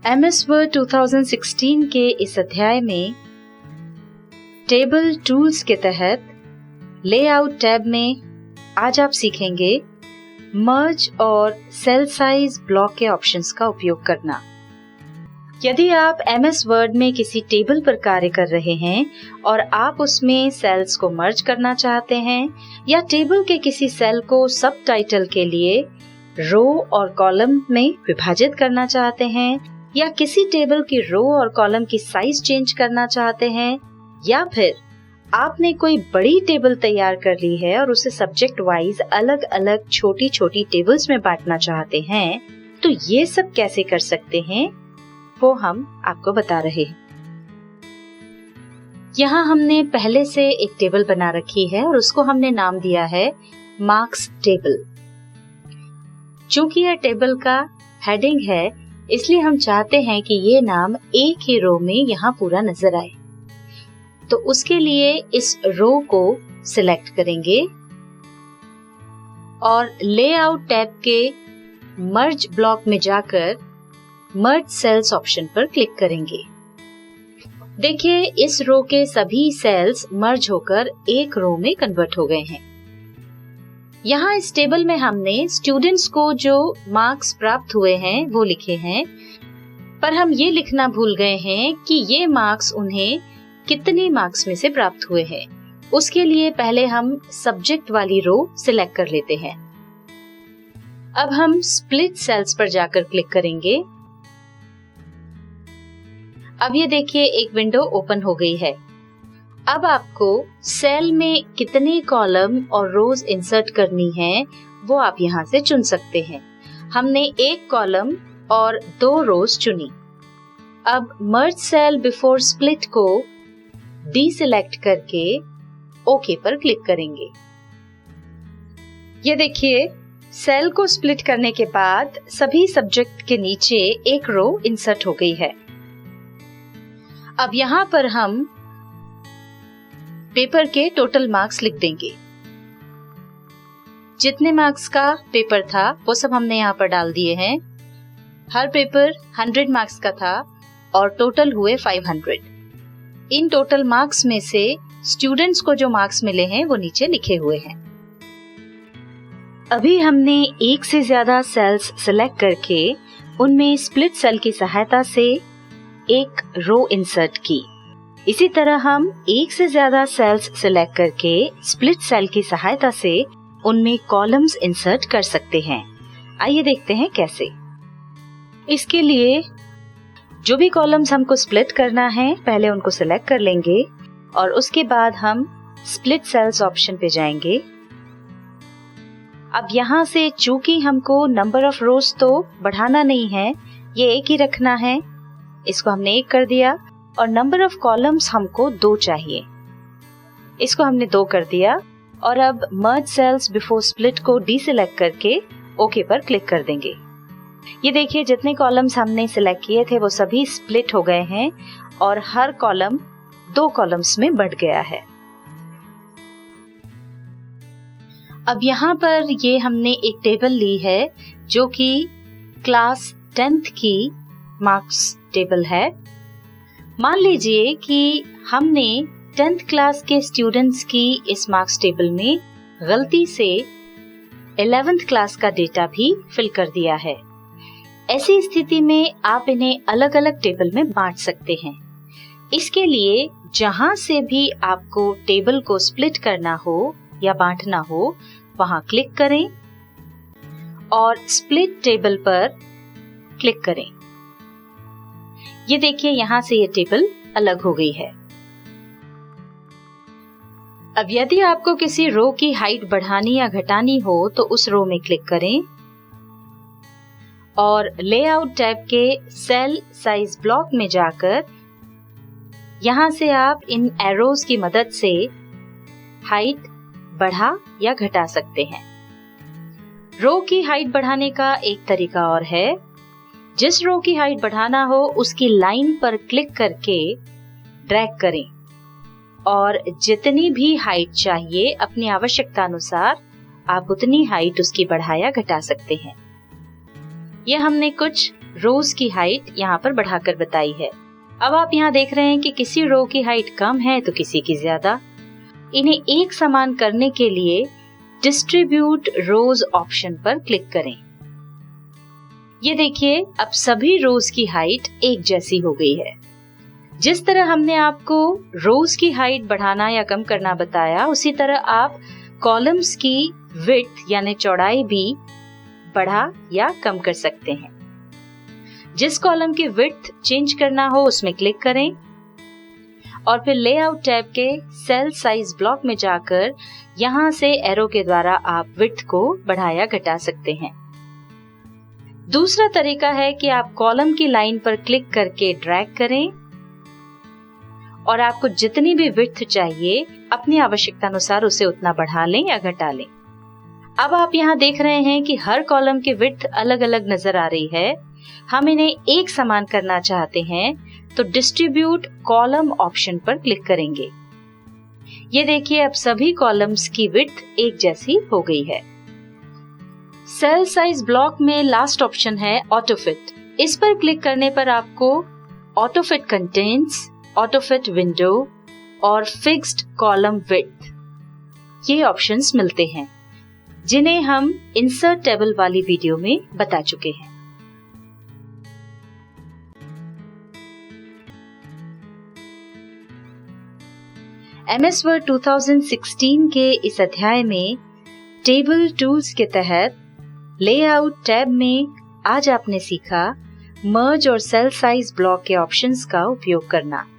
MS word 2016 के इस अध्याय में टेबल टूल्स के तहत लेआउट टैब में आज आप सीखेंगे मर्ज और सेल साइज ब्लॉक के ऑप्शंस का उपयोग करना। यदि आप MS वर्ड में किसी टेबल पर कार्य कर रहे हैं और आप उसमें सेल्स को मर्ज करना चाहते हैं या टेबल के किसी सेल को सब टाइटल के लिए रो और कॉलम में विभाजित करना चाहते हैं या किसी टेबल की रो और कॉलम की साइज चेंज करना चाहते हैं या फिर आपने कोई बड़ी टेबल तैयार कर ली है और उसे सब्जेक्ट वाइज अलग अलग छोटी छोटी टेबल्स में बांटना चाहते हैं, तो ये सब कैसे कर सकते हैं वो हम आपको बता रहे हैं। यहाँ हमने पहले से एक टेबल बना रखी है और उसको हमने नाम दिया है मार्क्स टेबल। चूंकि यह टेबल का हेडिंग है इसलिए हम चाहते हैं कि ये नाम एक ही रो में यहाँ पूरा नजर आए। तो उसके लिए इस रो को सिलेक्ट करेंगे और लेआउट टैब के मर्ज ब्लॉक में जाकर मर्ज सेल्स ऑप्शन पर क्लिक करेंगे। देखिए इस रो के सभी सेल्स मर्ज होकर एक रो में कन्वर्ट हो गए हैं। यहाँ इस टेबल में हमने स्टूडेंट्स को जो मार्क्स प्राप्त हुए हैं वो लिखे हैं, पर हम ये लिखना भूल गए हैं कि ये मार्क्स उन्हें कितने मार्क्स में से प्राप्त हुए हैं। उसके लिए पहले हम सब्जेक्ट वाली रो सिलेक्ट कर लेते हैं। अब हम स्प्लिट सेल्स पर जाकर क्लिक करेंगे। अब ये देखिए एक विंडो ओपन हो गई है। अब आपको सेल में कितने कॉलम और रोज इंसर्ट करनी है वो आप यहाँ से चुन सकते हैं। हमने एक कॉलम और 2 रोज चुनी। अब मर्ज सेल बिफोर स्प्लिट को डीसिलेक्ट करके ओके पर क्लिक करेंगे। ये देखिए सेल को स्प्लिट करने के बाद सभी सब्जेक्ट के नीचे एक रो इंसर्ट हो गई है। अब यहाँ पर हम पेपर के टोटल मार्क्स लिख देंगे। जितने मार्क्स का पेपर था वो सब हमने यहाँ पर डाल दिए हैं। हर पेपर 100 मार्क्स का था और टोटल हुए 500। इन टोटल मार्क्स में से स्टूडेंट्स को जो मार्क्स मिले हैं वो नीचे लिखे हुए हैं। अभी हमने एक से ज्यादा सेल्स सिलेक्ट करके उनमें स्प्लिट सेल की सहायता से एक रो इंसर्ट की। इसी तरह हम एक से ज्यादा सेल्स सिलेक्ट करके स्प्लिट सेल की सहायता से उनमें कॉलम्स इंसर्ट कर सकते हैं। आइए देखते हैं कैसे। इसके लिए जो भी कॉलम्स हमको स्प्लिट करना है पहले उनको सिलेक्ट कर लेंगे और उसके बाद हम स्प्लिट सेल्स ऑप्शन पे जाएंगे। अब यहाँ से चूंकि हमको नंबर ऑफ रोज तो बढ़ाना नहीं है, ये एक ही रखना है, इसको हमने 1 कर दिया और नंबर ऑफ कॉलम्स हमको 2 चाहिए, इसको हमने 2 कर दिया। और अब मर्ज सेल्स बिफोर स्प्लिट को डीसिलेक्ट करके ओके पर क्लिक कर देंगे। ये देखिए जितने कॉलम्स हमने सिलेक्ट किए थे वो सभी स्प्लिट हो गए हैं और हर कॉलम 2 कॉलम्स में बढ़ गया है। अब यहाँ पर ये हमने एक टेबल ली है जो कि क्लास 10th की मार्क्स टेबल है। मान लीजिए कि हमने 10th क्लास के स्टूडेंट्स की इस मार्क्स टेबल में गलती से 11th क्लास का डेटा भी फिल कर दिया है। ऐसी स्थिति में आप इन्हें अलग अलग टेबल में बांट सकते हैं। इसके लिए जहां से भी आपको टेबल को स्प्लिट करना हो या बांटना हो वहां क्लिक करें और स्प्लिट टेबल पर क्लिक करें। ये देखिए यहाँ से ये टेबल अलग हो गई है। अब यदि आपको किसी रो की हाइट बढ़ानी या घटानी हो तो उस रो में क्लिक करें और लेआउट टैब के सेल साइज ब्लॉक में जाकर यहाँ से आप इन एरोज की मदद से हाइट बढ़ा या घटा सकते हैं। रो की हाइट बढ़ाने का एक तरीका और है। जिस रो की हाइट बढ़ाना हो उसकी लाइन पर क्लिक करके ड्रैग करें और जितनी भी हाइट चाहिए अपनी आवश्यकता अनुसार आप उतनी हाइट उसकी बढ़ाया घटा सकते हैं। यह हमने कुछ रोज की हाइट यहाँ पर बढ़ाकर बताई है। अब आप यहाँ देख रहे हैं कि किसी रो की हाइट कम है तो किसी की ज्यादा। इन्हें एक समान करने के लिए डिस्ट्रीब्यूट रोज ऑप्शन पर क्लिक करें। ये देखिए, अब सभी रोज की हाइट एक जैसी हो गई है। जिस तरह हमने आपको रोज की हाइट बढ़ाना या कम करना बताया, उसी तरह आप कॉलम्स की विड्थ यानी चौड़ाई भी बढ़ा या कम कर सकते हैं। जिस कॉलम की विड्थ चेंज करना हो उसमें क्लिक करें और फिर लेआउट टैब के सेल साइज ब्लॉक में जाकर यहाँ से एरो के द्वारा आप विड्थ को बढ़ा या घटा सकते हैं। दूसरा तरीका है कि आप कॉलम की लाइन पर क्लिक करके ड्रैग करें और आपको जितनी भी विड्थ चाहिए अपनी आवश्यकता अनुसार उसे उतना बढ़ा लें या घटा लें। अब आप यहाँ देख रहे हैं कि हर कॉलम की विड्थ अलग अलग नजर आ रही है। हम इन्हें एक समान करना चाहते हैं तो डिस्ट्रीब्यूट कॉलम ऑप्शन पर क्लिक करेंगे। ये देखिए, अब सभी कॉलम्स की विड्थ एक जैसी हो गई है। सेल साइज ब्लॉक में लास्ट ऑप्शन है ऑटो फिट। इस पर क्लिक करने पर आपको auto fit contents, auto fit window और फिक्स्ड कॉलम विड्थ ये ऑप्शंस मिलते हैं, जिन्हें हम इंसर्ट टेबल वाली वीडियो में बता चुके हैं। MS Word 2016 के इस अध्याय में टेबल टूल्स के तहत लेआउट टैब में आज आपने सीखा मर्ज और सेल साइज ब्लॉक के ऑप्शंस का उपयोग करना।